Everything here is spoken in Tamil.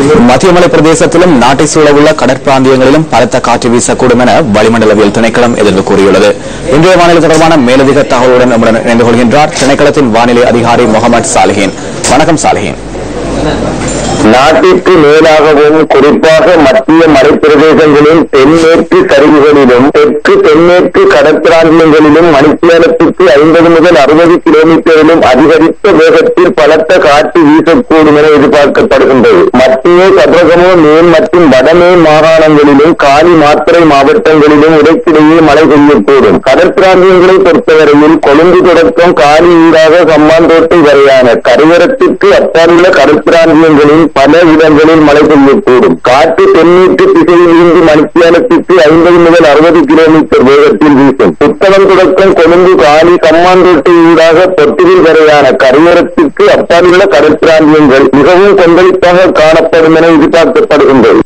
மத்திய மலை பிரதேசத்திலும் நாட்டை சூழவுள்ள கடற்பிராந்தியங்களிலும் பலத்த காற்று வீசக்கூடும் என வளிமண்டலவியல் திணைக்களம் எதிர்ப்பு கூறியுள்ளது. இன்றைய வானிலை தொடர்பான மேலதிக தகவலுடன் நம்முடன் இணைந்து கொள்கின்றார் திணைக்களத்தின் வானிலை அதிகாரி முகமது சாலிஹின். வணக்கம் சாலிஹின். நாட்டிற்கு மேலாகவும் குறிப்பாக மத்திய மலைப்பிரதேசங்களில் தென்மேற்கு சரிவுகளிலும் தெற்கு தென்மேற்கு கடற்பிராந்தியங்களிலும் மணித்தியாலத்திற்கு 50 முதல் 60 கிலோமீட்டரிலும் அதிகரித்த வேகத்தில் பலத்த காற்று வீசக்கூடும் என எதிர்பார்க்கப்படுகின்றது. மத்திய சபரகமோ மேல் மற்றும் வடமேல் மாகாணங்களிலும் காலி மாத்திரை மாவட்டங்களிலும் இடைக்கிடையே மழை பெய்யக்கூடும். கடற்பிராந்தியங்களை பொறுத்தவரையில் கொழும்பு தொடக்கம் காலி ஊடாக சம்மாந்தோட்டை வரையான கரையோரத்திற்கு அப்பாலுள்ள கடற்பிராந்தியங்களில் பல இடங்களில் மழை பெய்யக்கூடும். காற்று தென்மேற்கு திசையில் இருந்து மணித்தியாலத்திற்கு 50 முதல் 60 கிலோமீட்டர் வேகத்தில் வீசும். புத்தளம் தொடக்கம் கொழும்பு காலி சம்மாந்தோட்டை ஊடாக பொட்டுவில் வரையான கரையோரத்திற்கு அப்பாலுள்ள கடற்பிராந்தியங்கள் மிகவும் கொந்தளிப்பாக காணப்படும் என எதிர்பார்க்கப்படுகின்றது.